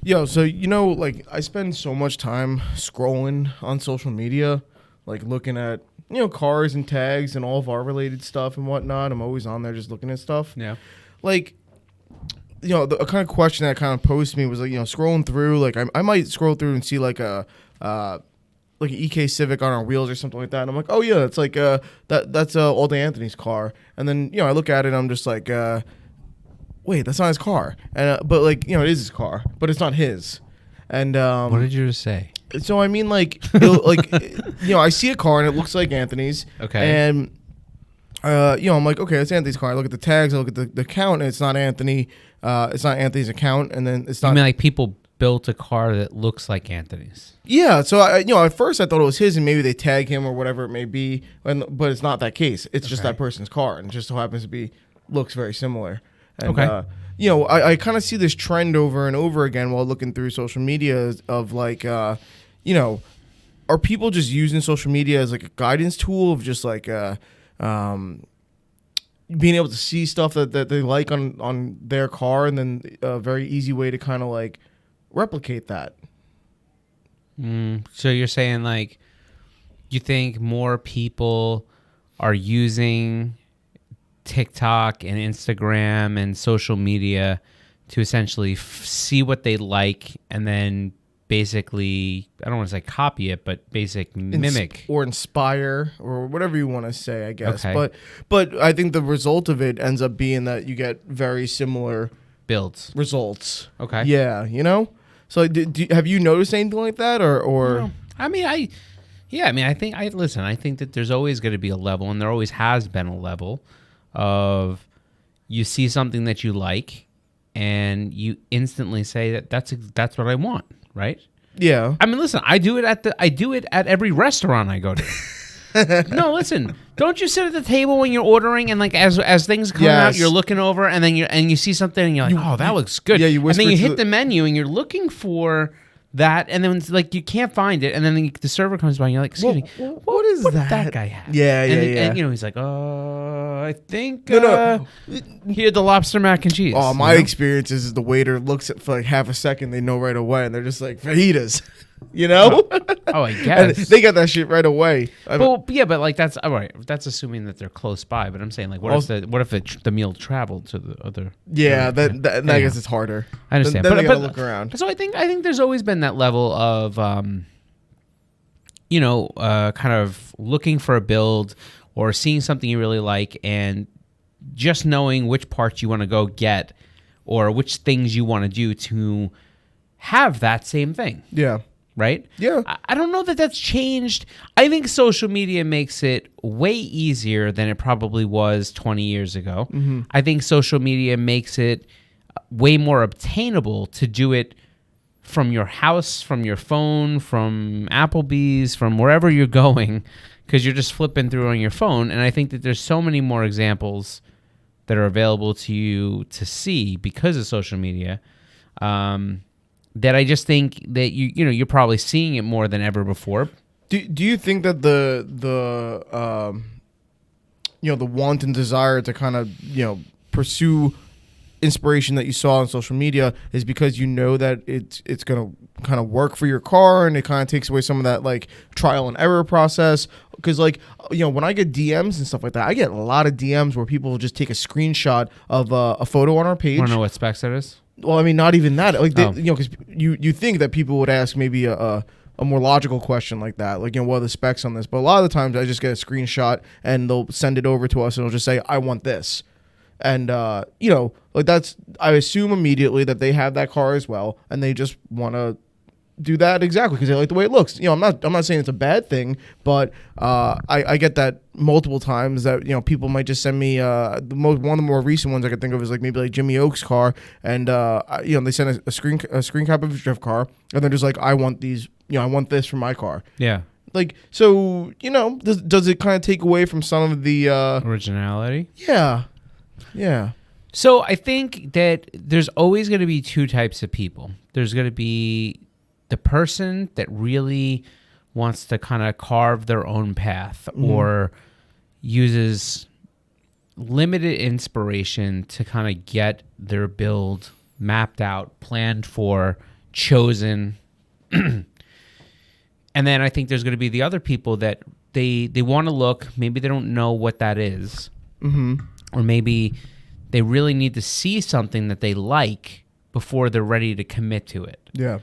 Yo, so like I spend so much time scrolling on social media, like looking at cars and tags and all of our related stuff and whatnot. I'm always on there just looking at stuff. Yeah. Like, the kind of question that kind of posed to me was like, scrolling through, like I might scroll through and see like like an EK Civic on our wheels or something like that. And I'm like, oh yeah, that's like that's Alden Anthony's car. And then I look at it and I'm just like, wait, that's not his car. And but like it is his car, but it's not his. And what did you just say? So I mean, like, like I see a car and it looks like Anthony's. Okay. And I'm like, okay, it's Anthony's car. I look at the tags, I look at the account, and it's not Anthony. It's not Anthony's account, and then it's not. You mean like people built a car that looks like Anthony's? Yeah. So at first I thought it was his, and maybe they tag him or whatever it may be, but it's not that case. It's just that person's car, and it just so happens to be looks very similar. And, okay. I kind of see this trend over and over again while looking through social media of like, are people just using social media as like a guidance tool of just like, being able to see stuff that they like on their car, and then a very easy way to kind of like replicate that. So you're saying like you think more people are using TikTok and Instagram and social media to essentially see what they like and then basically, I don't want to say copy it, but mimic or inspire or whatever you want to say, I guess. Okay. But I think the result of it ends up being that you get very similar builds results. Okay. Yeah, So have you noticed anything like that or? No. I think I think that there's always going to be a level, and there always has been a level of you see something that you like and you instantly say that's what I want, right? Yeah. I mean, listen, I do it at every restaurant I go to. No, listen, don't you sit at the table when you're ordering and like as things come out, you're looking over and then you see something and you're like, oh, that looks good. Yeah, you whisper and then you to hit the menu and you're looking for that, and then it's like you can't find it, and then the server comes by and you're like, excuse me, what is what that? did that guy have? Yeah, and he's like, I think he had the lobster mac and cheese. Oh, my experience is the waiter looks at for like half a second, they know right away, and they're just like, fajitas. Oh, I guess. And they got that shit right away. Well, yeah, but like that's all right. That's assuming that they're close by. But I'm saying like, what if the meal traveled to the other? Yeah, I guess it's harder. I understand. Then but they gotta look around. So I think there's always been that level of kind of looking for a build or seeing something you really like and just knowing which parts you want to go get or which things you want to do to have that same thing. Yeah. Right? Yeah. I don't know that that's changed. I think social media makes it way easier than it probably was 20 years ago. Mm-hmm. I think social media makes it way more obtainable to do it from your house, from your phone, from Applebee's, from wherever you're going, because you're just flipping through on your phone. And I think that there's so many more examples that are available to you to see because of social media. That I just think that you're probably seeing it more than ever before. Do you think that the want and desire to kind of pursue inspiration that you saw on social media is because you know that it's gonna kind of work for your car and it kind of takes away some of that like trial and error process? Because like when I get DMs and stuff like that, I get a lot of DMs where people will just take a screenshot of a photo on our page. Want to know what specs that is? Well, I mean, not even that. Like, because you think that people would ask maybe a more logical question like that, like what are the specs on this? But a lot of the times, I just get a screenshot and they'll send it over to us, and it'll just say, "I want this," and like that's. I assume immediately that they have that car as well, and they just want to do that exactly because they like the way it looks. I'm not saying it's a bad thing, but I get that multiple times that people might just send me one of the more recent ones I could think of is like maybe like Jimmy Oak's car, and they send a screen cap of his drift car, and they're just like, I want these, I want this for my car. Yeah. Like, so does it kind of take away from some of the originality? Yeah. So I think that there's always going to be two types of people. There's going to be the person that really wants to kind of carve their own path or uses limited inspiration to kind of get their build mapped out, planned for, chosen. And then I think there's going to be the other people that they want to look, maybe they don't know what that is. Or maybe they really need to see something that they like before they're ready to commit to it. Yeah.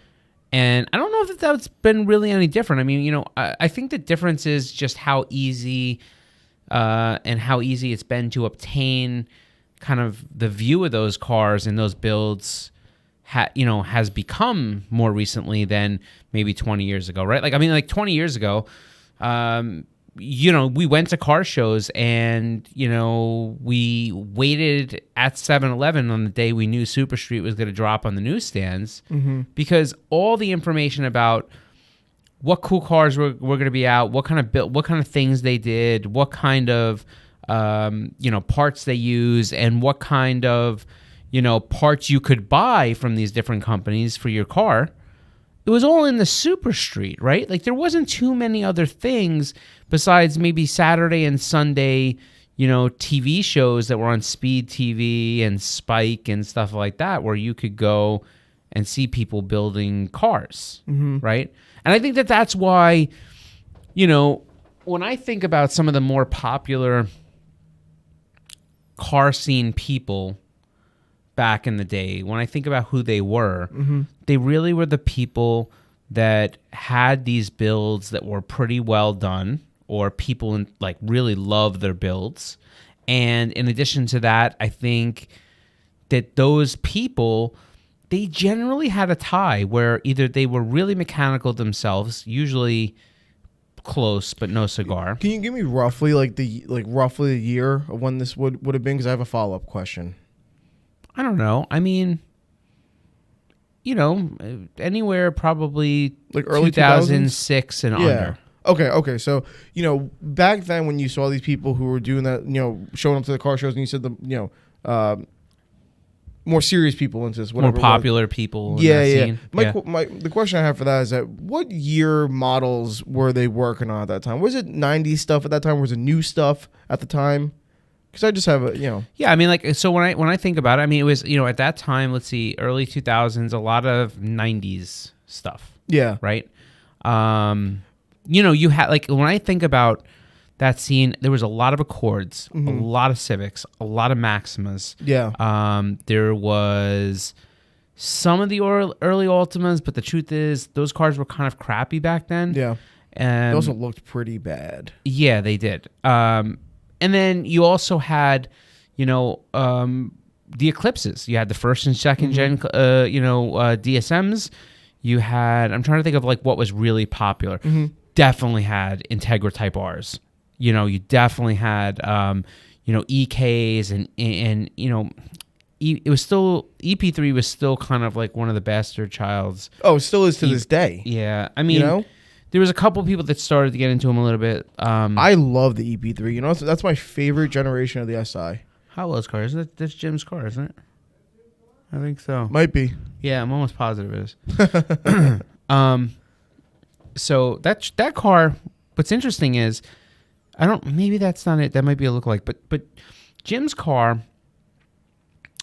And I don't know if that's been really any different. I mean, I think the difference is just how easy it's been to obtain kind of the view of those cars and those builds has become more recently than maybe 20 years ago, right? Like, I mean, like 20 years ago, we went to car shows and, we waited at 7-Eleven on the day we knew Super Street was going to drop on the newsstands because all the information about what cool cars were going to be out, what kind of things they did, what kind of, parts they use, and what kind of, parts you could buy from these different companies for your car. It was all in the Super Street, right? Like there wasn't too many other things besides maybe Saturday and Sunday, TV shows that were on Speed TV and Spike and stuff like that, where you could go and see people building cars, right? And I think that's why, when I think about some of the more popular car scene people back in the day, when I think about who they were, they really were the people that had these builds that were pretty well done, or people really love their builds. And in addition to that, I think that those people, they generally had a tie where either they were really mechanical themselves, usually close but no cigar. Can you give me roughly roughly the year of when this would have been? Because I have a follow-up question. I don't know. I mean, anywhere probably like early 2006 and under. Okay. So, back then when you saw these people who were doing that, showing up to the car shows, and you said more serious people into this, whatever, more popular people. Yeah. Scene. The question I have for that is that what year models were they working on at that time? Was it 90s stuff at that time? Was it new stuff at the time? Because I just have Yeah, I mean, so when I think about it, I mean, it was, at that time, let's see, early 2000s, a lot of 90s stuff. Yeah. Right? You had, when I think about that scene, there was a lot of Accords, a lot of Civics, a lot of Maximas. Yeah. There was some of the early Ultimas, but the truth is, those cars were kind of crappy back then. Yeah. They also looked pretty bad. Yeah, they did. And then you also had, the Eclipses. You had the first and second gen, DSMs. You had, I'm trying to think of what was really popular. Definitely had Integra Type Rs. You definitely had, EKs and it was still, EP3 was still kind of like one of the bastard childs. Oh, it still is to this day. Yeah. I mean, there was a couple people that started to get into them a little bit. I love the EP3. That's my favorite generation of the SI. How old's car? That's Jim's car, isn't it? I think so. Might be. Yeah, I'm almost positive it is. So that car, what's interesting is, maybe that's not it. That might be a lookalike. But Jim's car,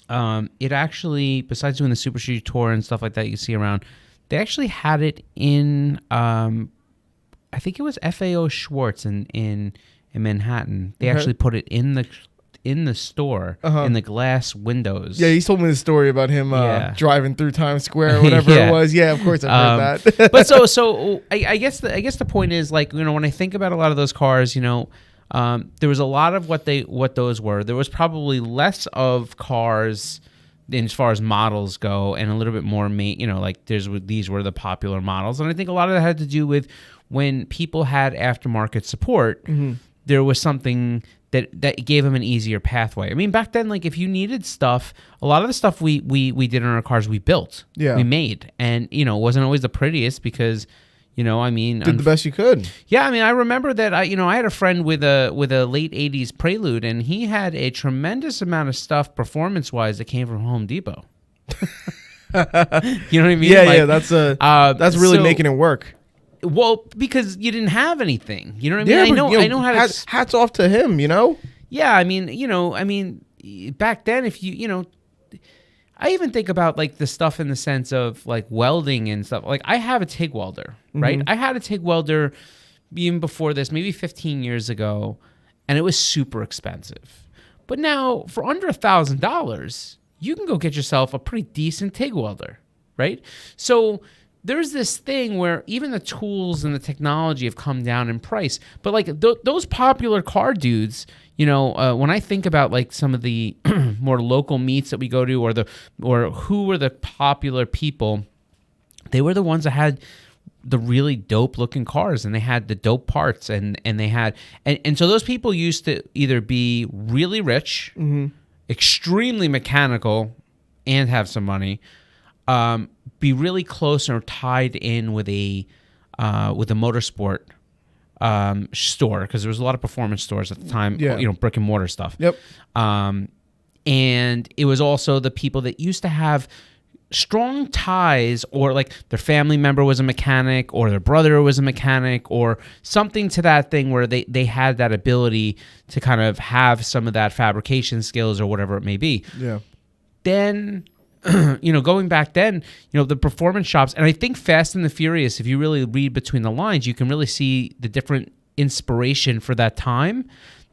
it actually, besides doing the Super Street Tour and stuff like that you see around, they actually had it in, I think it was FAO Schwartz in Manhattan. They actually put it in the store, in the glass windows. Yeah, he told me the story about him driving through Times Square or whatever it was. Yeah, of course I've heard that. But so I guess the point is, when I think about a lot of those cars, there was a lot of what those were. There was probably less of cars as far as models go, and a little bit more these were the popular models. And I think a lot of that had to do with when people had aftermarket support, there was something that gave them an easier pathway. I mean, back then, if you needed stuff, a lot of the stuff we did in our cars, we built, we made, and it wasn't always the prettiest because, did the best you could. Yeah, I mean, I remember that I had a friend with a late '80s Prelude, and he had a tremendous amount of stuff performance wise that came from Home Depot. You know what I mean? Yeah, that's really making it work. Well, because you didn't have anything. You know what I mean? Yeah, I know how to. Hats off to him. Yeah, I mean, back then, if you, I even think about like the stuff in the sense of like welding and stuff. Like I have a TIG welder, right? I had a TIG welder even before this, maybe 15 years ago, and it was super expensive. But now for under $1,000, you can go get yourself a pretty decent TIG welder, right? So there's this thing where even the tools and the technology have come down in price. But like those popular car dudes, when I think about like some of the more local meets that we go to, or who were the popular people, they were the ones that had the really dope looking cars, and they had the dope parts, and they had and so those people used to either be really rich, extremely mechanical, and have some money, be really close or tied in with a motorsport store, because there was a lot of performance stores at the time, brick and mortar stuff. Yep. And it was also the people that used to have strong ties, or like their family member was a mechanic, or their brother was a mechanic, or something to that thing where they had that ability to kind of have some of that fabrication skills or whatever it may be. Yeah. Then, going back then, the performance shops, and I think Fast and the Furious, if you really read between the lines, you can really see the different inspiration for that time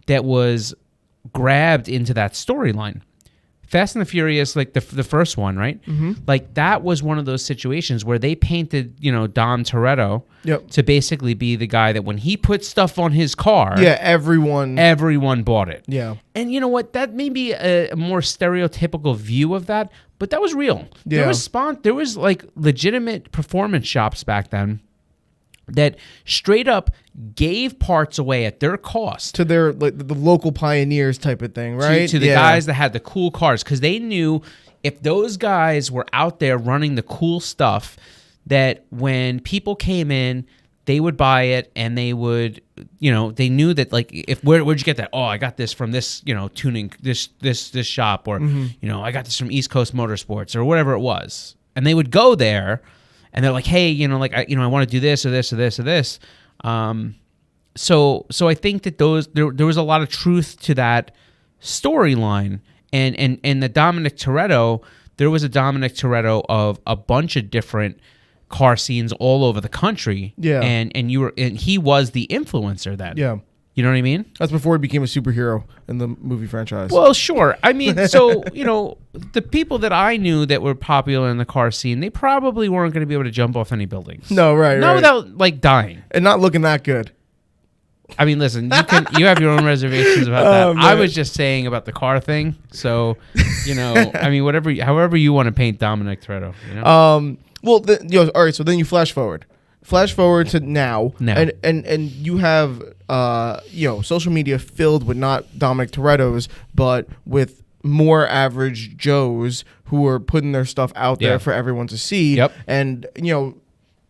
that was grabbed into that storyline. Fast and the Furious, like the first one, right? Like that was one of those situations where they painted, Dom Toretto to basically be the guy that when he put stuff on his car, everyone bought it. Yeah. And you know what? That may be a more stereotypical view of that, but that was real. Yeah. There was like legitimate performance shops back then that straight up gave parts away at their cost to their like the local pioneers type of thing, right? To the guys that had the cool cars, because they knew if those guys were out there running the cool stuff, that when people came in, they would buy it, and they would, they knew that like where'd you get that? Oh, I got this from this, tuning this shop, or I got this from East Coast Motorsports or whatever it was, and they would go there. And they're like, hey, I want to do this or this or this or this. So I think that there was a lot of truth to that storyline. And the Dominic Toretto, there was a Dominic Toretto of a bunch of different car scenes all over the country. Yeah. And he was the influencer then. Yeah. You know what I mean? That's before he became a superhero in the movie franchise. Well, sure. I mean, so, the people that I knew that were popular in the car scene, they probably weren't going to be able to jump off any buildings. No, right. Not without, like, dying. And not looking that good. I mean, listen, you have your own reservations about that. Man. I was just saying about the car thing. So, I mean, however you want to paint Dominic Toretto. Well, all right, so then you flash forward to now. And you have social media filled with not Dominic Toretto's, but with more average Joes who are putting their stuff out there for everyone to see. Yep. And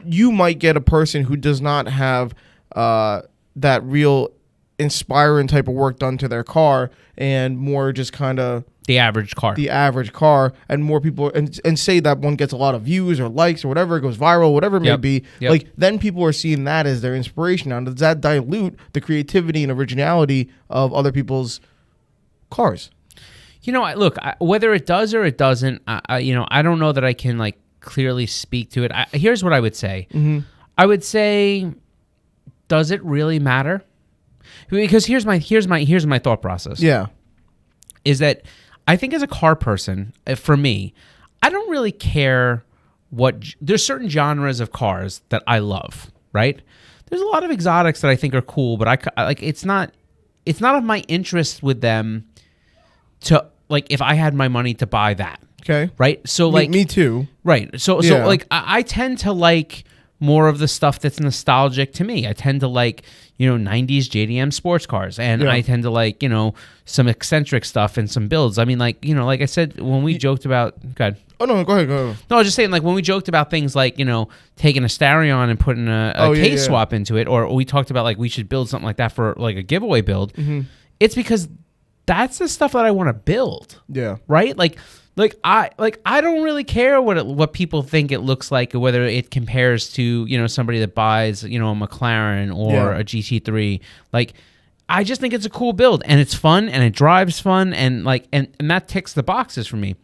you might get a person who does not have that real inspiring type of work done to their car, and more just kind of the average car, and more people, and say that one gets a lot of views or likes or whatever, it goes viral, whatever it may be. Like, then people are seeing that as their inspiration. Now, does that dilute the creativity and originality of other people's cars? Look, whether it does or it doesn't, I don't know that I can like clearly speak to it. Here's what I would say. I would say, does it really matter? Because here's my thought process. Yeah, is that I think as a car person, for me, I don't really care there's certain genres of cars that I love, right? There's a lot of exotics that I think are cool, but I like, it's not of my interest with them to, like, if I had my money to buy that. Okay. Right? So like me too. Right. So like I tend to like more of the stuff that's nostalgic to me. I tend to like, 90s JDM sports cars, and I tend to like, some eccentric stuff and some builds. I mean, like, like I said, when we joked about, God. Oh, no, go ahead. No, I was just saying, like, when we joked about things like, taking a Starion and putting a case swap into it, or we talked about like we should build something like that for like a giveaway build. It's because that's the stuff that I want to build. Yeah. Right? Like I don't really care what people think it looks like, or whether it compares to, somebody that buys, a McLaren or a GT3. Like, I just think it's a cool build, and it's fun, and it drives fun, and like and that ticks the boxes for me.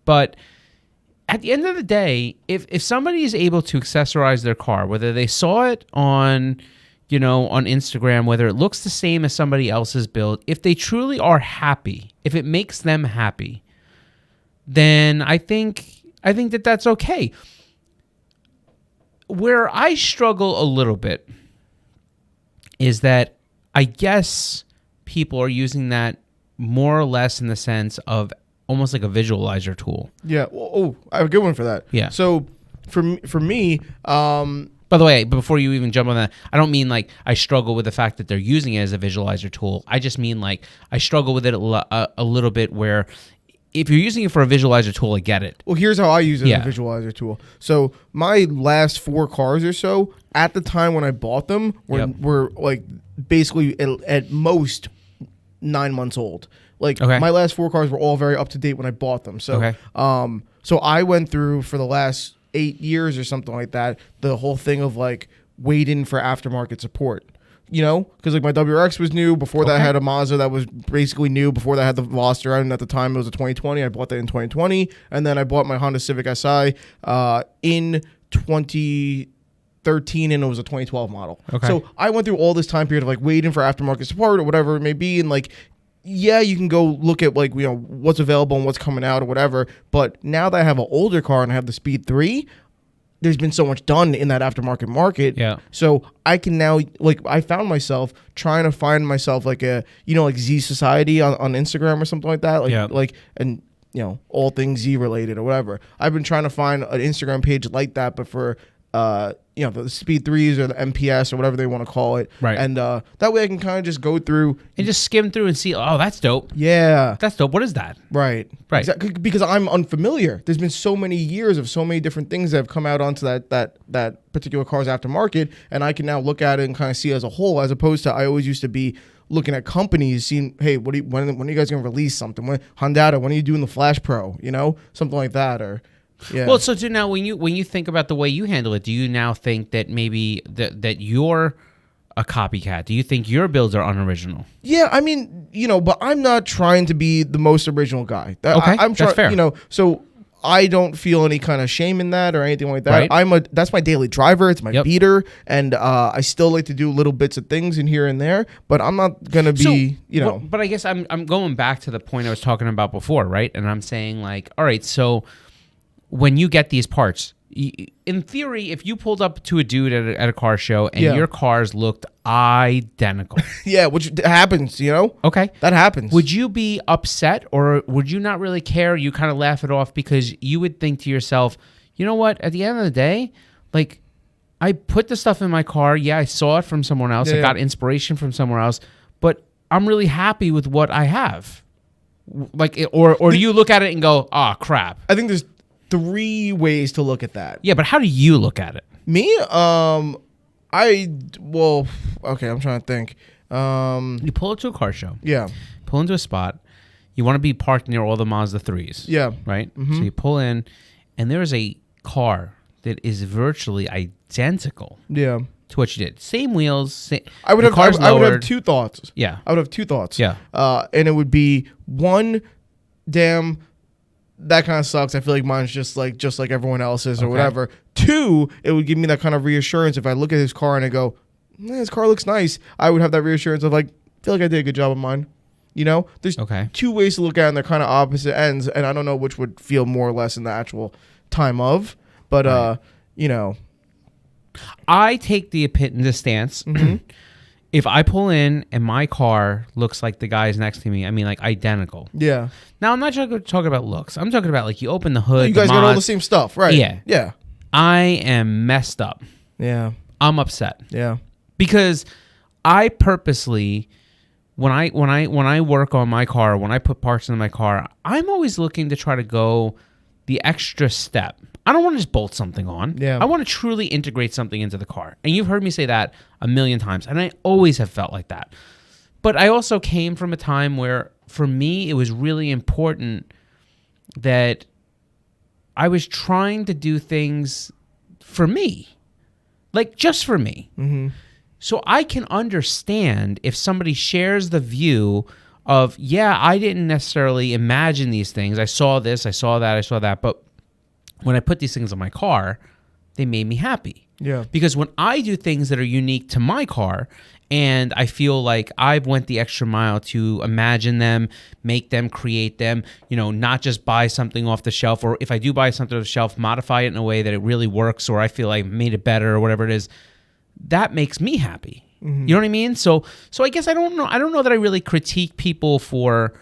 But at the end of the day, if somebody is able to accessorize their car, whether they saw it on, on Instagram, whether it looks the same as somebody else's build, if they truly are happy, if it makes them happy, then I think that that's okay. Where I struggle a little bit is that I guess people are using that more or less in the sense of almost like a visualizer tool. Yeah. I have a good one for that. Yeah. So for me, by the way, before you even jump on that, I don't mean like I struggle with the fact that they're using it as a visualizer tool. I just mean like I struggle with it a little bit where if you're using it for a visualizer tool, I get it. Well, here's how I use it as a visualizer tool. So my last 4 cars or so, at the time when I bought them, were like basically at most 9 months old. Like my last 4 cars were all very up to date when I bought them. So, so I went through for the last 8 years or something like that, the whole thing of like waiting for aftermarket support. Because like my WRX was new. Before that, I had a Mazda that was basically new. Before that, I had the Veloster, and at the time it was a 2020. I bought that in 2020, and then I bought my Honda Civic Si in 2013, and it was a 2012 model. So I went through all this time period of like waiting for aftermarket support or whatever it may be, and like, yeah, you can go look at like what's available and what's coming out or whatever. But now that I have an older car and I have the Speed 3. There's been so much done in that aftermarket market. Yeah. So I can now, like, I found myself trying to find myself like a, like Z Society on Instagram or something like that. Like, and, all things Z related or whatever. I've been trying to find an Instagram page like that, but for, the Speed 3s or the MPS or whatever they want to call it. Right. And that way I can kind of just go through. And just skim through and see, oh, that's dope. Yeah. That's dope. What is that? Right. Exactly. Because I'm unfamiliar. There's been so many years of so many different things that have come out onto that particular car's aftermarket, and I can now look at it and kind of see it as a whole, as opposed to I always used to be looking at companies, seeing, hey, when are you guys going to release something? Honda, when are you doing the Flash Pro? Something like that, or... Yeah. Well, so now when you think about the way you handle it, do you now think that maybe that you're a copycat? Do you think your builds are unoriginal? Yeah, I mean, but I'm not trying to be the most original guy. I'm that's fair. So I don't feel any kind of shame in that or anything like that. Right. That's my daily driver. It's my beater, and I still like to do little bits of things in here and there. But I'm not gonna be, But I guess I'm going back to the point I was talking about before, right? And I'm saying like, all right, so. When you get these parts, in theory, if you pulled up to a dude at a car show and your cars looked identical. Yeah, which happens, Okay. That happens. Would you be upset or would you not really care? You kind of laugh it off because you would think to yourself, you know what? At the end of the day, like, I put the stuff in my car. Yeah, I saw it from someone else. I got inspiration from somewhere else. But I'm really happy with what I have. Like, or do you look at it and go, crap? I think there's 3 ways to look at that. Yeah, but how do you look at it? Me? I'm trying to think. You pull up to a car show. Yeah. Pull into a spot. You want to be parked near all the Mazda 3s. Yeah. Right? Mm-hmm. So you pull in, and there is a car that is virtually identical. Yeah. To what you did. Same wheels. I would have 2 thoughts. Yeah. I would have 2 thoughts. Yeah. And it would be, 1, damn, that kind of sucks. I feel like mine's just like everyone else's or whatever. 2, it would give me that kind of reassurance if I look at his car and I go, his car looks nice. I would have that reassurance of like, I feel like I did a good job of mine. There's 2 ways to look at it, and they're kind of opposite ends, and I don't know which would feel more or less in the actual time of. But I take the stance. Mm-hmm. If I pull in and my car looks like the guys next to me, I mean, like, identical. Yeah. Now, I'm not talking about looks. I'm talking about, like, you open the hood. You guys got all the same stuff, right? Yeah. Yeah. I am messed up. Yeah. I'm upset. Yeah. Because I purposely, when I work on my car, when I put parts in my car, I'm always looking to try to go the extra step. I don't want to just bolt something on. Yeah. I want to truly integrate something into the car. And you've heard me say that a million times, and I always have felt like that. But I also came from a time where, for me, it was really important that I was trying to do things for me. Like, just for me. Mm-hmm. So I can understand if somebody shares the view of, yeah, I didn't necessarily imagine these things. I saw this, I saw that, but when I put these things on my car, they made me happy. Yeah. Because when I do things that are unique to my car and I feel like I've went the extra mile to imagine them, make them, create them, not just buy something off the shelf, or if I do buy something off the shelf, modify it in a way that it really works, or I feel like I made it better or whatever it is, that makes me happy. You know what I mean? So I guess I don't know that I really critique people for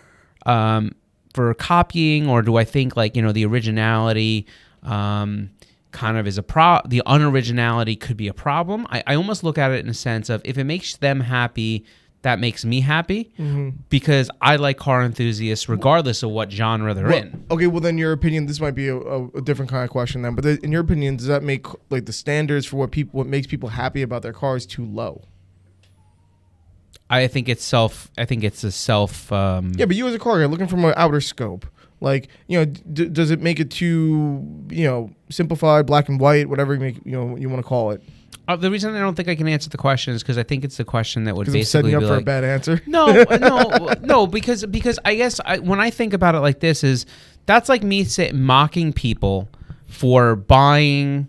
copying, or do I think like, the originality kind of is the unoriginality could be a problem. I almost look at it in a sense of, if it makes them happy, that makes me happy, because I like car enthusiasts regardless of what genre they're in. Okay, well then your opinion, this might be a different kind of question then, but in your opinion, does that make like the standards for what makes people happy about their cars too low? I think it's a self. Yeah, but you as a car guy looking from an outer scope, like, does it make it too, simplified, black and white, whatever you want to call it? The reason I don't think I can answer the question is because I think it's the question that would basically I'm setting you up be for like, a bad answer. No, because I guess when I think about it like this, is that's like me mocking people for buying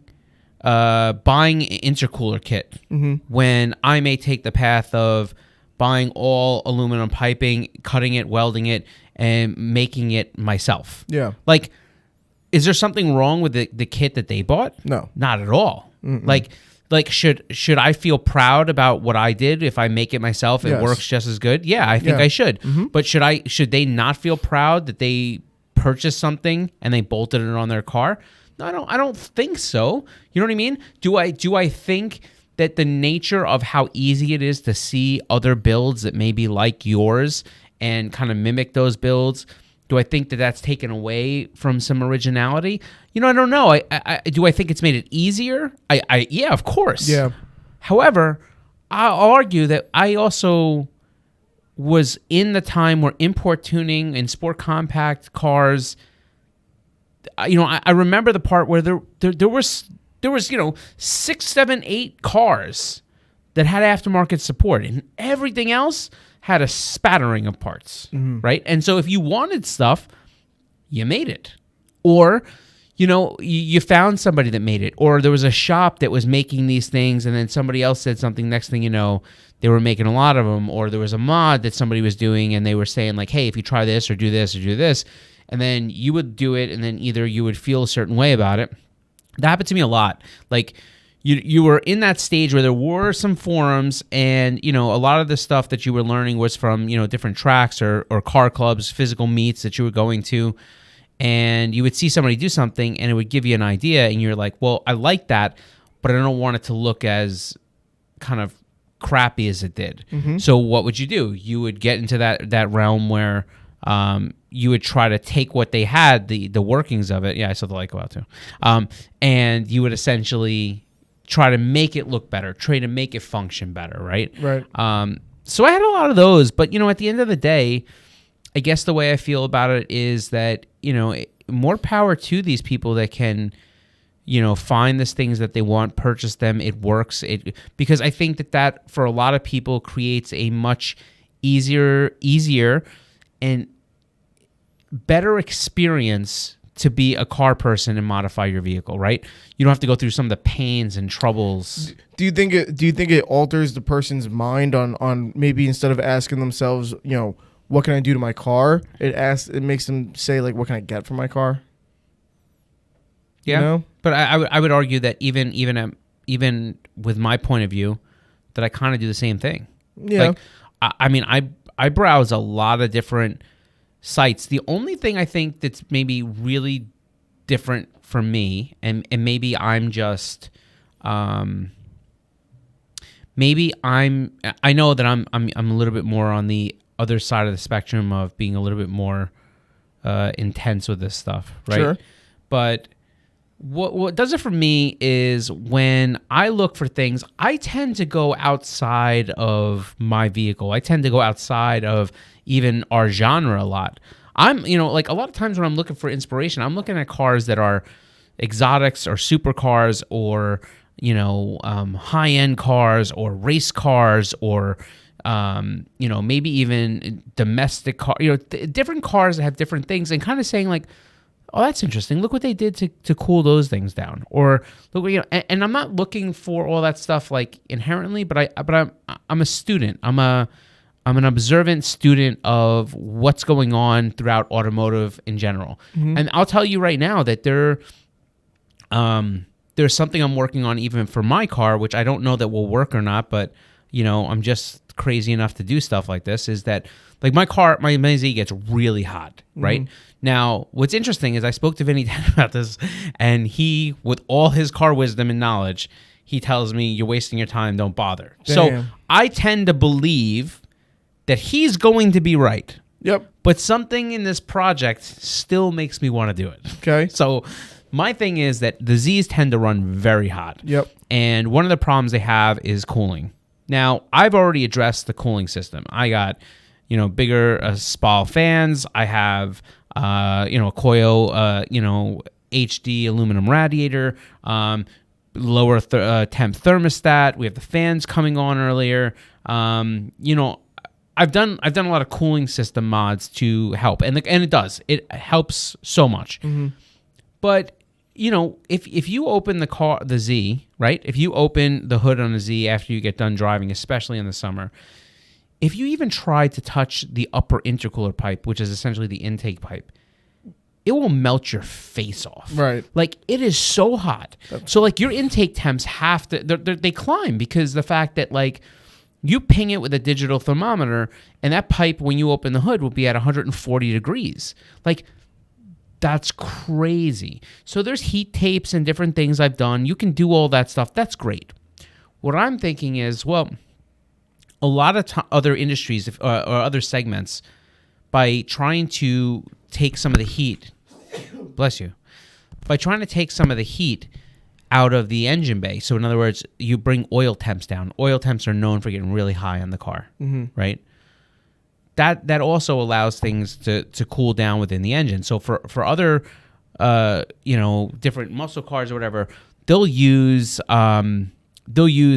an intercooler kit when I may take the path of buying all aluminum piping, cutting it, welding it, and making it myself. Yeah. Like, is there something wrong with the kit that they bought? No. Not at all. Like should I feel proud about what I did if I make it myself? It works just as good. Yeah, I think I should. But should they not feel proud that they purchased something and they bolted it on their car? No, I don't think so. You know what I mean? Do I think that the nature of how easy it is to see other builds that may be like yours and kind of mimic those builds, do I think that that's taken away from some originality? I don't know. Do I think it's made it easier? Yeah, of course. Yeah. However, I'll argue that I also was in the time where import tuning and sport compact cars, I remember the part where there was 6, 7, 8 cars that had aftermarket support, and everything else had a spattering of parts, right? And so if you wanted stuff, you made it. Or, you found somebody that made it. Or there was a shop that was making these things, and then somebody else said something. Next thing you know, they were making a lot of them. Or there was a mod that somebody was doing, and they were saying like, hey, if you try this or do this or do this, and then you would do it, and then either you would feel a certain way about it. That happened to me a lot. Like, you were in that stage where there were some forums, and a lot of the stuff that you were learning was from different tracks or car clubs, physical meets that you were going to, and you would see somebody do something and it would give you an idea, and you're like, well, I like that, but I don't want it to look as kind of crappy as it did. So what would you do? You would get into that realm where you would try to take what they had, the workings of it. Yeah, I saw the light go out too. And you would essentially try to make it look better, try to make it function better, right? Right. So I had a lot of those, but at the end of the day, I guess the way I feel about it is that, more power to these people that can, find these things that they want, purchase them, it works. Because I think that for a lot of people creates a much easier and better experience to be a car person and modify your vehicle, right? You don't have to go through some of the pains and troubles. Do you think it alters the person's mind on maybe instead of asking themselves, what can I do to my car? It makes them say like, what can I get from my car? Yeah. But I would argue that even with my point of view, that I kind of do the same thing. Yeah. Like, I browse a lot of different sites. The only thing I think that's maybe really different for me, and maybe I'm just, I know that I'm a little bit more on the other side of the spectrum of being a little bit more intense with this stuff, right? Sure. But what does it for me is when I look for things, I tend to go outside of my vehicle. I tend to go outside of even our genre a lot. I'm, like a lot of times when I'm looking for inspiration, I'm looking at cars that are exotics or supercars or, high-end cars or race cars or, maybe even domestic cars, different cars that have different things, and kind of saying like, oh, that's interesting. Look what they did to cool those things down. Or look what, and I'm not looking for all that stuff like inherently, but I'm a student. I'm an observant student of what's going on throughout automotive in general. And I'll tell you right now that there's something I'm working on even for my car, which I don't know that will work or not, but I'm just crazy enough to do stuff like this, is that like my Z gets really hot, right? Now, what's interesting is I spoke to Vinny Dan about this, and he, with all his car wisdom and knowledge, he tells me, you're wasting your time, don't bother. Damn. So I tend to believe that he's going to be right. Yep. But something in this project still makes me want to do it. Okay. So my thing is that the Zs tend to run very hot. Yep. And one of the problems they have is cooling. Now, I've already addressed the cooling system. I got, bigger SPAL fans. I have, a Koyo, HD aluminum radiator, lower temp thermostat. We have the fans coming on earlier. I've done a lot of cooling system mods to help, and it does. It helps so much. But if you open the Z, right? If you open the hood on a Z after you get done driving, especially in the summer, if you even try to touch the upper intercooler pipe, which is essentially the intake pipe, it will melt your face off. Right. Like, it is so hot. So like your intake temps have to they climb, because the fact that like you ping it with a digital thermometer, and that pipe, when you open the hood, will be at 140 degrees. Like, that's crazy. So there's heat tapes and different things I've done. You can do all that stuff. That's great. What I'm thinking is, well, a lot of other industries or other segments, by trying to take some of the heat, bless you, by trying to take some of the heat out of the engine bay. So in other words, you bring oil temps down. Oil temps are known for getting really high on the car, right? That also allows things to cool down within the engine. So for other different muscle cars or whatever, they'll use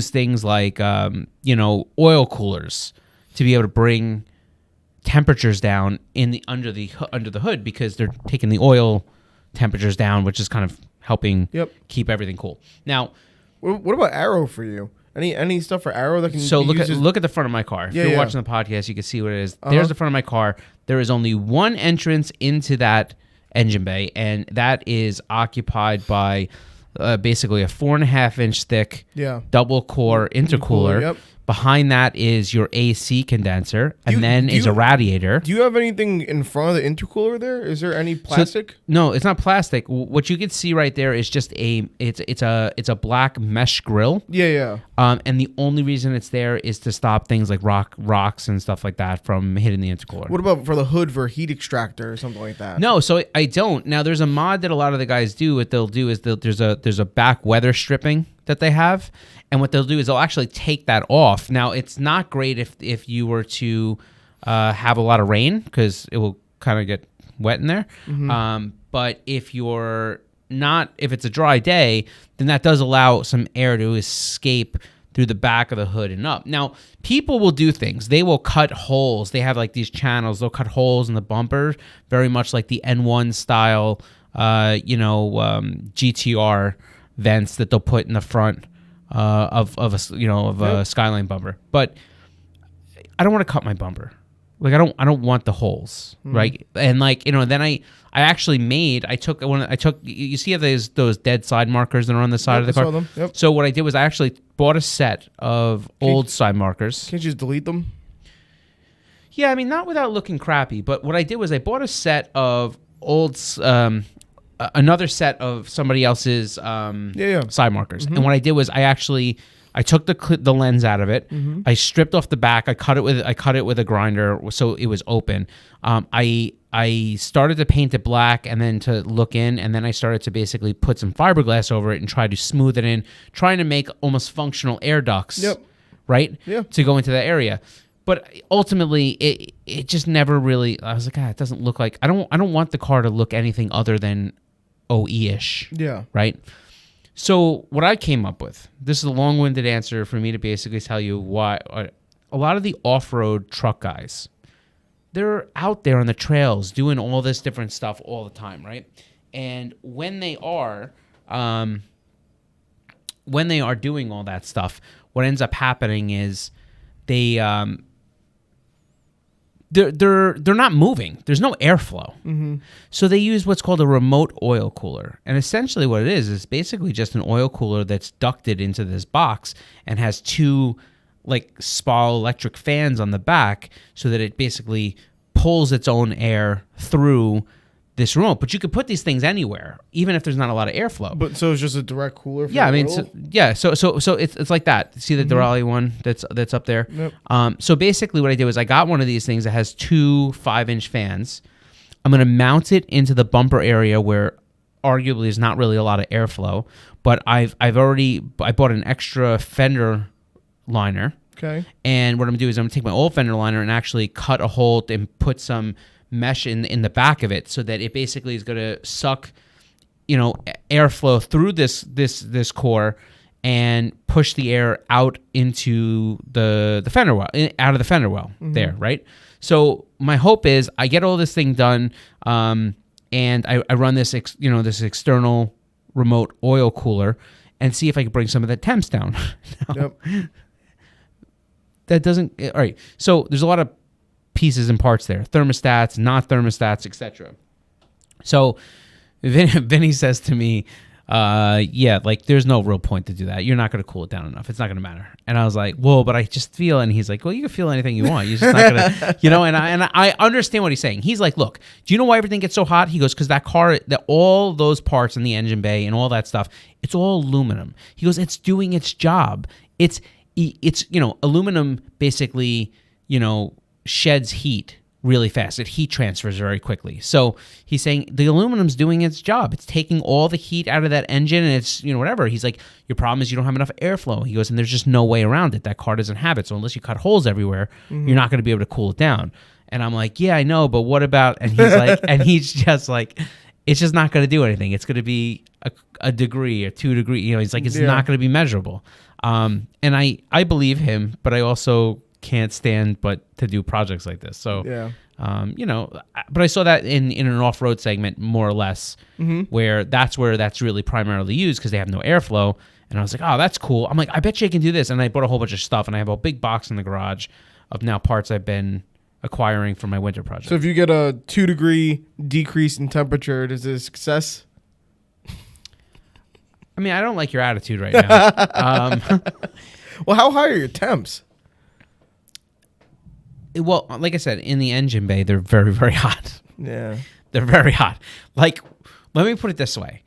things like oil coolers to be able to bring temperatures down under the hood, because they're taking the oil temperatures down, which is kind of helping keep everything cool. Now, what about aero for you? Any stuff for aero that can? So look at the front of my car. If you're watching the podcast, you can see what it is. There's the front of my car. There is only one entrance into that engine bay, and that is occupied by basically a 4.5-inch thick double core intercooler. Yep. Behind that is your AC condenser, and then is a radiator. Do you have anything in front of the intercooler there? Is there any plastic? No, it's not plastic. What you can see right there is just it's a black mesh grill. Yeah. And the only reason it's there is to stop things like rocks and stuff like that from hitting the intercooler. What about for the hood for a heat extractor or something like that? No, so I don't. Now there's a mod that a lot of the guys do. What they'll do is there's a back weather stripping that they have, and what they'll do is they'll actually take that off. Now, it's not great if you were to have a lot of rain, because it will kind of get wet in there. But if it's a dry day, then that does allow some air to escape through the back of the hood and up. Now, people will do things. They will cut holes. They have like these channels. They'll cut holes in the bumper, very much like the N1 style, GTR vents that they'll put in the front of a Skyline bumper. But I don't want to cut my bumper. Like, I don't want the holes, right? And then I took you see those dead side markers that are on the side of the car. I saw them. Yep. So what I did was I actually bought a set of old side markers. Can't you just delete them? Yeah, I mean, not without looking crappy, but what I did was I bought a set of old another set of somebody else's side markers. And what I did was I took the lens out of it. I stripped off the back. I cut it with a grinder so it was open. I started to paint it black and then to look in, and then I started to basically put some fiberglass over it and try to smooth it in, trying to make almost functional air ducts, right? Yeah. To go into that area. But ultimately, it just never really. I was like, it doesn't look like. I don't want the car to look anything other than OE-ish. Yeah. Right? So what I came up with, this is a long-winded answer for me to basically tell you why a lot of the off-road truck guys, they're out there on the trails doing all this different stuff all the time, right? And when they are doing all that stuff, what ends up happening is they're not moving. There's no airflow. Mm-hmm. So they use what's called a remote oil cooler. And essentially what it is basically just an oil cooler that's ducted into this box and has two like small electric fans on the back so that it basically pulls its own air through this remote. But you could put these things anywhere, even if there's not a lot of airflow. But so it's just a direct cooler for yeah, I mean, oil? so it's like that. See the Durali one that's up there? Yep. So basically what I did was I got one of these things that has two 5-inch fans. I'm going to mount it into the bumper area where arguably there's not really a lot of airflow, but I bought an extra fender liner. Okay. And what I'm going to do is I'm going to take my old fender liner and actually cut a hole and put some mesh in the back of it so that it basically is going to suck, airflow through this core and push the air out into the fender well, out of the fender well there, right? So my hope is I get all this thing done, and I run this this external remote oil cooler and see if I can bring some of the temps down. Yep. That doesn't. All right. So there's a lot of pieces and parts there: thermostats, not thermostats, etc. So Vinny says to me, "Yeah, like there's no real point to do that. You're not going to cool it down enough. It's not going to matter." And I was like, "Whoa!" But I just feel, and he's like, "Well, you can feel anything you want. You're just not going to, And I understand what he's saying. He's like, "Look, do you know why everything gets so hot?" He goes, "Because that car, all those parts in the engine bay and all that stuff, it's all aluminum." He goes, "It's doing its job. It's aluminum basically, sheds heat really fast. It heat transfers very quickly." So he's saying the aluminum's doing its job. It's taking all the heat out of that engine and it's, whatever. He's like, your problem is you don't have enough airflow. He goes, and there's just no way around it. That car doesn't have it. So unless you cut holes everywhere, you're not going to be able to cool it down. And I'm like, yeah, I know, but what about, and he's like, and he's just like, it's just not going to do anything. It's going to be a degree or 2 degrees. He's like, it's not going to be measurable. And I believe him, but I also can't stand but to do projects like this. So, but I saw that in an off-road segment more or less, where that's really primarily used because they have no airflow. And I was like, oh, that's cool. I'm like, I bet you can do this. And I bought a whole bunch of stuff, and I have a big box in the garage of now parts I've been acquiring for my winter project. So if you get a 2-degree decrease in temperature, is it a success? I mean, I don't like your attitude right now. Well, how high are your temps? Well, like I said, in the engine bay, they're very, very hot. Yeah. They're very hot. Like, let me put it this way.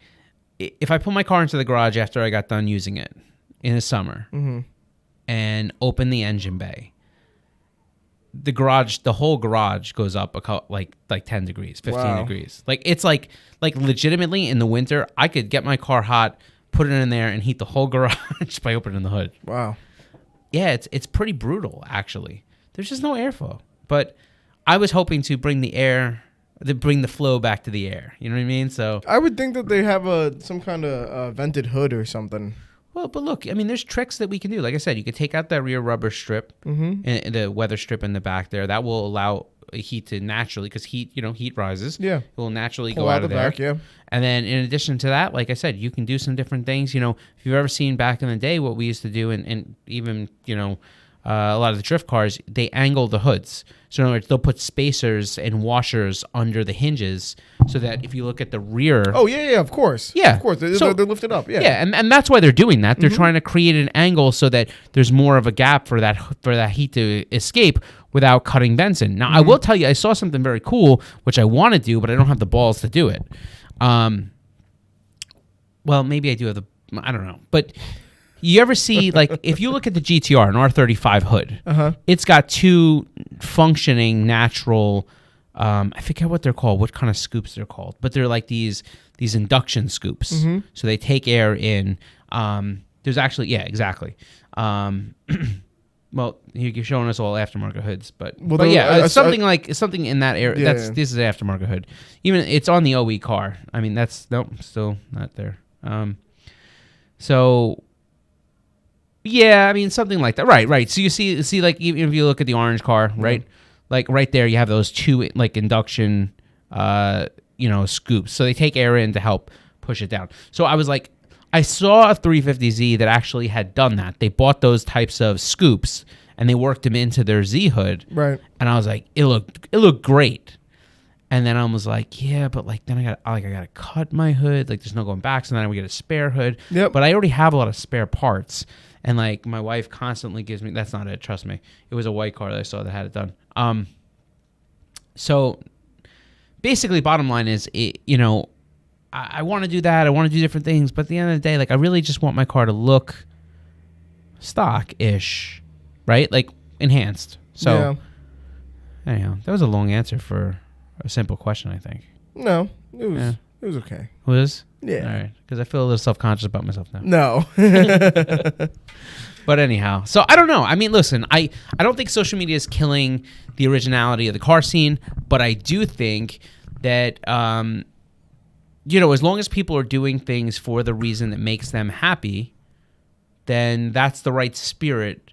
If I put my car into the garage after I got done using it in the summer and open the engine bay, the whole garage goes up like 10 degrees, 15 degrees. Like, it's like legitimately in the winter, I could get my car hot, put it in there, and heat the whole garage by opening the hood. Wow. Yeah, it's pretty brutal, actually. There's just no airflow. But I was hoping to bring the flow back to the air. You know what I mean? So I would think that they have some kind of vented hood or something. Well, but look, I mean, there's tricks that we can do. Like I said, you could take out that rear rubber strip and the weather strip in the back there. That will allow heat to naturally, because heat rises. Yeah. It will naturally Pull go out of there. Back, yeah. And then in addition to that, like I said, you can do some different things. If you've ever seen back in the day what we used to do, and even, a lot of the drift cars, they angle the hoods. So in other words, they'll put spacers and washers under the hinges so that if you look at the rear... Oh, yeah, of course. Yeah. Of course. They're lifted up, yeah. Yeah, and that's why they're doing that. They're trying to create an angle so that there's more of a gap for that heat to escape without cutting vents in. Now, I will tell you, I saw something very cool, which I want to do, but I don't have the balls to do it. Well, maybe I do have I don't know. But... You ever see, like, if you look at the GTR, an R35 hood, it's got two functioning natural, I forget what they're called, what kind of scoops they're called, but they're like these induction scoops. So they take air in. There's actually, yeah, exactly. Well, you're showing us all aftermarket hoods, but yeah, something in that area. Yeah, This is an aftermarket hood. Even it's on the OE car. I mean, still not there. So. Yeah, I mean, something like that. Right. So you see, like, even if you look at the orange car, right? Like right there, you have those two like induction, scoops. So they take air in to help push it down. So I was like, I saw a 350Z that actually had done that. They bought those types of scoops and they worked them into their Z hood. Right. And I was like, it looked great. And then I was like, yeah, but like then I gotta cut my hood. Like there's no going back. So then we get a spare hood. Yep. But I already have a lot of spare parts. And like my wife constantly gives me. That's not it. Trust me. It was a white car that I saw that had it done. So basically, bottom line is, I want to do that. I want to do different things. But at the end of the day, like I really just want my car to look stock-ish, right? Like enhanced. So anyhow, that was a long answer for a simple question, I think. No, it was okay. Was? Yeah. All right. Because I feel a little self-conscious about myself now. No. But anyhow, so I don't know. I mean, listen, I don't think social media is killing the originality of the car scene, but I do think that, as long as people are doing things for the reason that makes them happy, then that's the right spirit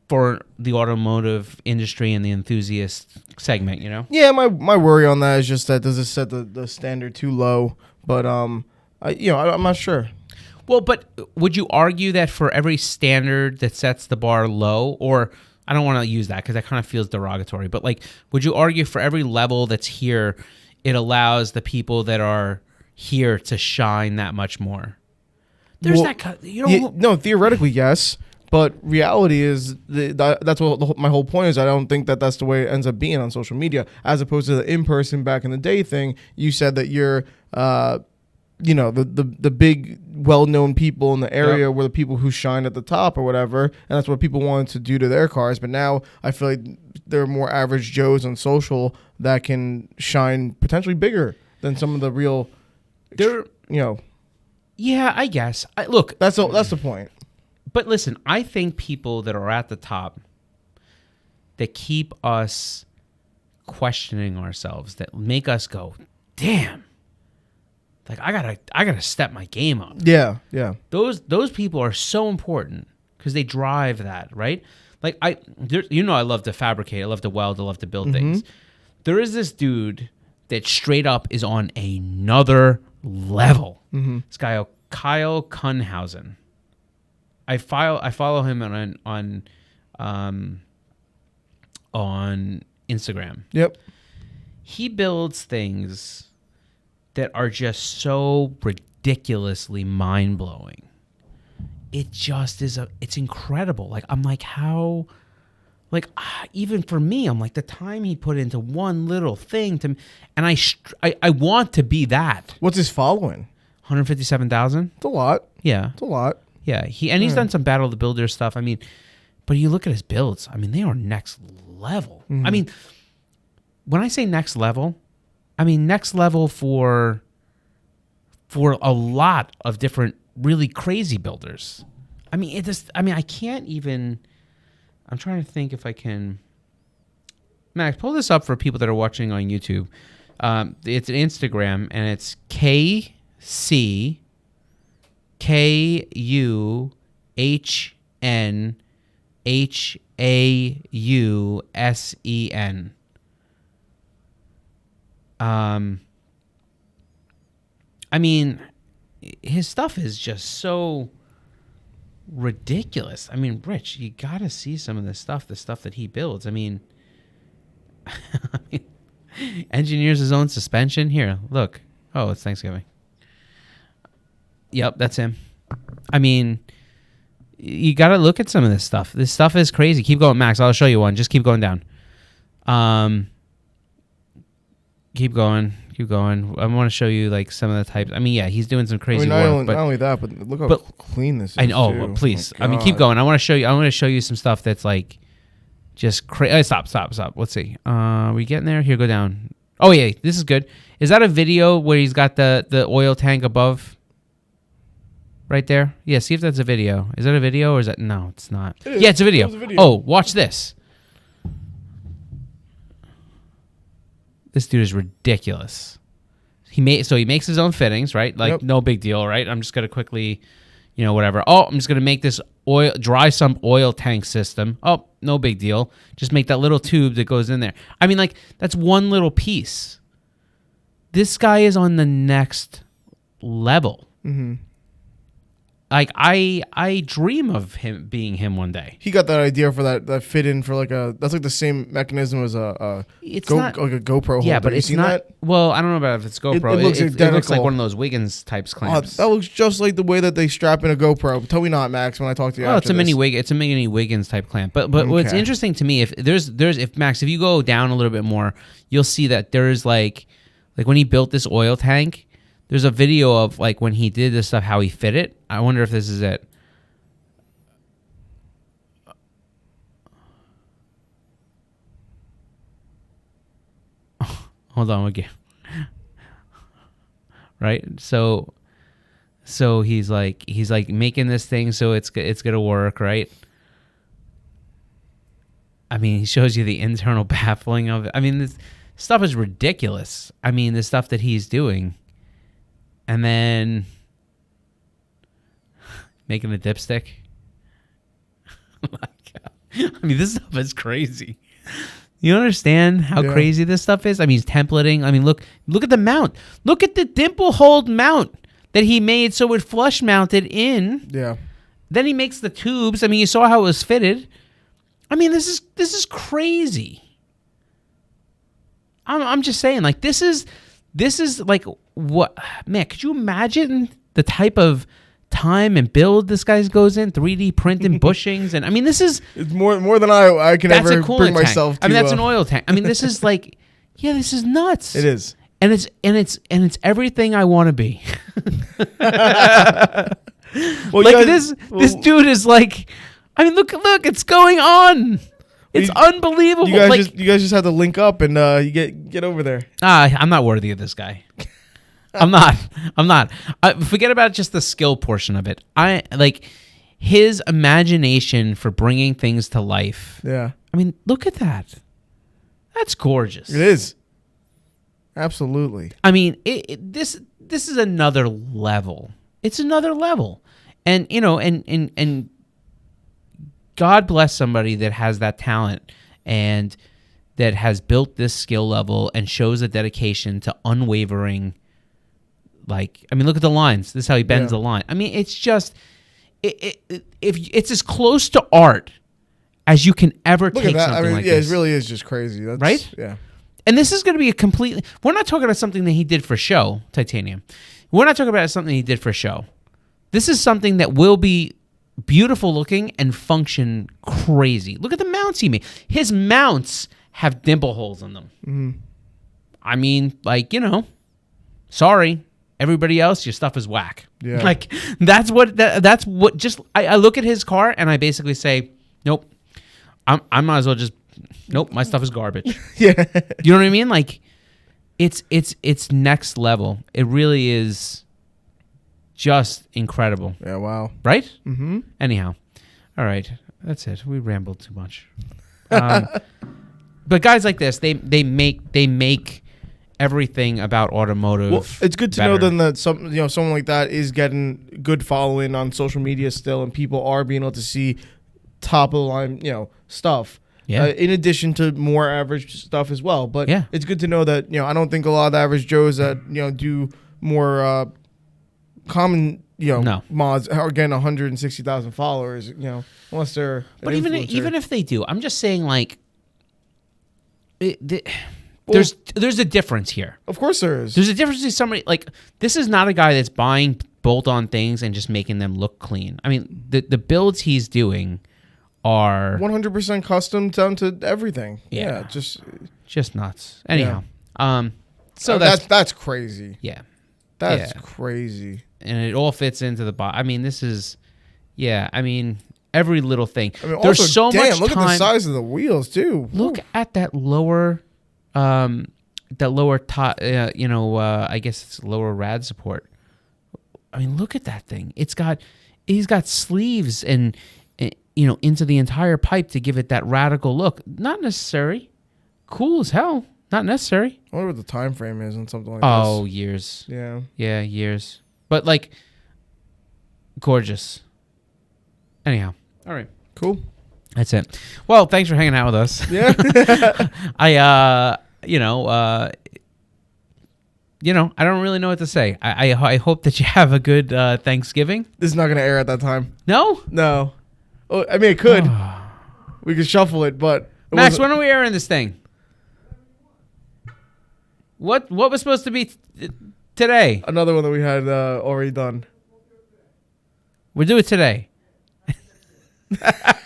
for the automotive industry and the enthusiast segment, Yeah, my worry on that is just that does it set the standard too low? But I'm not sure. Well, but would you argue that for every standard that sets the bar low, or I don't want to use that because that kind of feels derogatory, but like, would you argue for every level that's here, it allows the people that are here to shine that much more? There's no, theoretically, yes. But reality is that's what my whole point is. I don't think that that's the way it ends up being on social media, as opposed to the in-person back in the day thing. You said that you're, the big well-known people in the area were the people who shine at the top or whatever, and that's what people wanted to do to their cars. But now I feel like there are more average Joes on social that can shine potentially bigger than some of the real, Yeah, I guess. Look, that's the point. But listen, I think people that are at the top that keep us questioning ourselves, that make us go, damn, like I gotta step my game up. Yeah. Those people are so important because they drive that, right? Like I love to fabricate, I love to weld, I love to build things. There is this dude that straight up is on another level. This guy Kyle Kunhausen. I follow him on Instagram. Yep. He builds things that are just so ridiculously mind-blowing. It just is it's incredible. Like I'm like, how, like even for me, I'm like, the time he put into one little thing and I want to be that. What's his following? 157,000. It's a lot. Yeah. It's a lot. Yeah, he's done some Battle of the Builders stuff. I mean, but you look at his builds. I mean, they are next level. I mean, when I say next level, I mean next level for a lot of different really crazy builders. I mean, I can't even. I'm trying to think if I can. Max, pull this up for people that are watching on YouTube. It's an Instagram and it's KUHNHAUSEN. I mean, his stuff is just so ridiculous. I mean, Rich, you gotta see some of this stuff, the stuff that he builds. I mean, engineers his own suspension. Here, look. Oh, it's Thanksgiving. Yep, that's him. I mean, you got to look at some of this stuff. This stuff is crazy. Keep going, Max. I'll show you one. Just keep going down. Keep going. I want to show you like some of the types. I mean, yeah, he's doing some crazy work. Not only that, but look how clean this is. I know. But please. I mean, keep going. I want to show you some stuff that's like just crazy. Stop. Let's see. We getting there? Here, go down. Oh yeah, this is good. Is that a video where he's got the oil tank above? Right there? Yeah, see if that's a video. Is that a video or is that... No, it's not. Yeah, it's a video. Oh, watch this. This dude is ridiculous. He makes his own fittings, right? Like, no big deal, right? I'm just going to quickly, whatever. Oh, I'm just going to make this dry sump oil tank system. Oh, no big deal. Just make that little tube that goes in there. I mean, like, that's one little piece. this guy is on the next level. Mm-hmm. Like I dream of him being him one day. He got that idea for that fit in for like that's like the same mechanism as a GoPro holder. Yeah, but it's not. That? Well, I don't know about if it's GoPro. It looks like one of those Wiggins types clamps. That looks just like the way that they strap in a GoPro. Tell me not, Max. When I talk to you, it's a mini Wiggins type clamp. But what's interesting to me, if Max, if you go down a little bit more, you'll see that there's like when he built this oil tank. There's a video of like when he did this stuff, how he fit it. I wonder if this is it. Hold on again. Right? So he's like making this thing so it's gonna work, right? I mean, he shows you the internal baffling of it. I mean, this stuff is ridiculous. I mean, the stuff that he's doing. And then making a dipstick. I mean, this stuff is crazy. You understand how crazy this stuff is? I mean, he's templating. I mean, look at the mount. Look at the dimple hold mount that he made so it flush mounted in. Yeah. Then he makes the tubes. I mean, you saw how it was fitted. I mean, this is crazy. I'm just saying, like, this is like what, man, could you imagine the type of time and build this guy goes in, 3D printing bushings, and I mean, it's more than I can ever bring myself to. I mean, that's an oil tank. I mean, this is like, yeah, this is nuts. It is. And it's everything I want to be. Well, like this dude is like, I mean, look, it's going on. It's unbelievable. You guys just have to link up and you get over there. I'm not worthy of this guy. I'm not. Forget about just the skill portion of it. I like his imagination for bringing things to life. Yeah. I mean, look at that. That's gorgeous. It is. Absolutely. I mean, this is another level. It's another level. And you know, and God bless somebody that has that talent and that has built this skill level and shows a dedication to unwavering. Like, I mean, look at the lines. This is how he bends the line. I mean, it's just, if it's as close to art as you can ever take something like this. It really is just crazy. Right? Yeah. And this is going to be we're not talking about something that he did for show, titanium. We're not talking about something he did for show. This is something that will be beautiful looking and function crazy. Look at the mounts he made. His mounts have dimple holes in them. Mm-hmm. I mean, like, you know, sorry. Everybody else, your stuff is whack. Yeah. Like, that's what just, I look at his car and I basically say, nope, I might as well just, nope, my stuff is garbage. Yeah. You know what I mean? Like, it's next level. It really is just incredible. Yeah, wow. Right? Mm-hmm. Anyhow, all right, that's it. We rambled too much. But guys like this, they make everything about automotive. Well, it's good to know then that someone like that is getting good following on social media still, and people are being able to see top of the line, stuff. Yeah. In addition to more average stuff as well. But yeah, it's good to know that I don't think a lot of the average Joes that do more common mods are getting 160,000 followers. Unless they're. But even if they do, I'm just saying like. There's a difference here. Of course there is. There's a difference between somebody like this is not a guy that's buying bolt-on things and just making them look clean. I mean, the builds he's doing are 100% custom down to everything. Yeah, just nuts. Anyhow, so that's crazy. Yeah, that's crazy. And it all fits into the I mean, this is I mean, every little thing. I mean, there's so much time. Look at the size of the wheels too. Look at that lower. Top, I guess it's lower rad support. I mean, look at that thing. He's got sleeves and into the entire pipe to give it that radical look. Not necessary. Cool as hell. Not necessary. I wonder what the time frame is on something like this. Oh, years. Yeah. Yeah, years. But like, gorgeous. Anyhow, all right, cool. That's it. Well, thanks for hanging out with us. Yeah. I don't really know what to say. I hope that you have a good Thanksgiving. This is not going to air at that time. No? No. Oh, I mean, it could. We could shuffle it, but... Max, when are we airing this thing? What was supposed to be today? Another one that we had already done. We'll do it today.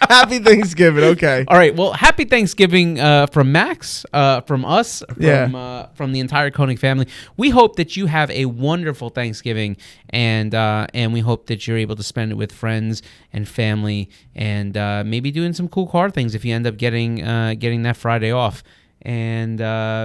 Happy Thanksgiving. Okay. All right. Well, happy Thanksgiving from Max, from us, from the entire Koenig family. We hope that you have a wonderful Thanksgiving, and we hope that you're able to spend it with friends and family, and maybe doing some cool car things if you end up getting that Friday off. And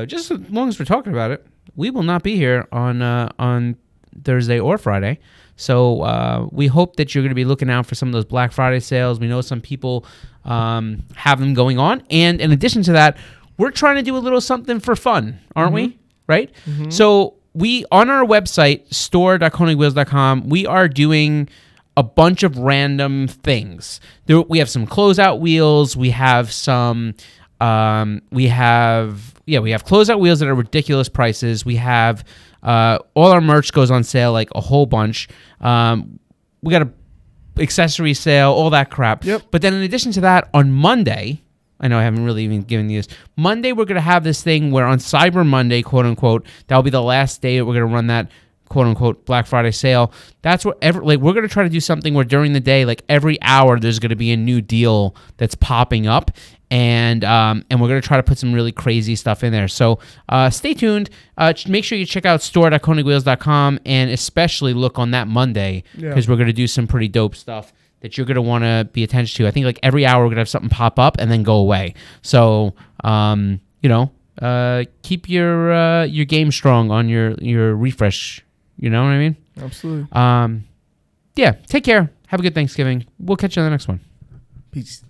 just as long as we're talking about it, we will not be here on Thursday or Friday. So we hope that you're going to be looking out for some of those Black Friday sales. We know some people have them going on. And in addition to that, we're trying to do a little something for fun, aren't we? Right? Mm-hmm. So we, on our website, store.koenigwheels.com, we are doing a bunch of random things. We have some closeout wheels. We have some... we have closeout wheels that are ridiculous prices. We have all our merch goes on sale, like a whole bunch. We got a accessory sale, all that crap. Yep. But then in addition to that, on Monday, I know I haven't really even given you this. Monday, we're going to have this thing where on Cyber Monday, quote unquote, that'll be the last day that we're going to run that quote unquote Black Friday sale. That's what we're going to try to do something where during the day, like every hour, there's going to be a new deal that's popping up. And we're going to try to put some really crazy stuff in there. So stay tuned. Make sure you check out store.koenigwheels.com and especially look on that Monday because we're going to do some pretty dope stuff that you're going to want to be attention to. I think like every hour we're going to have something pop up and then go away. So, keep your game strong on your refresh. You know what I mean? Absolutely. Take care. Have a good Thanksgiving. We'll catch you on the next one. Peace.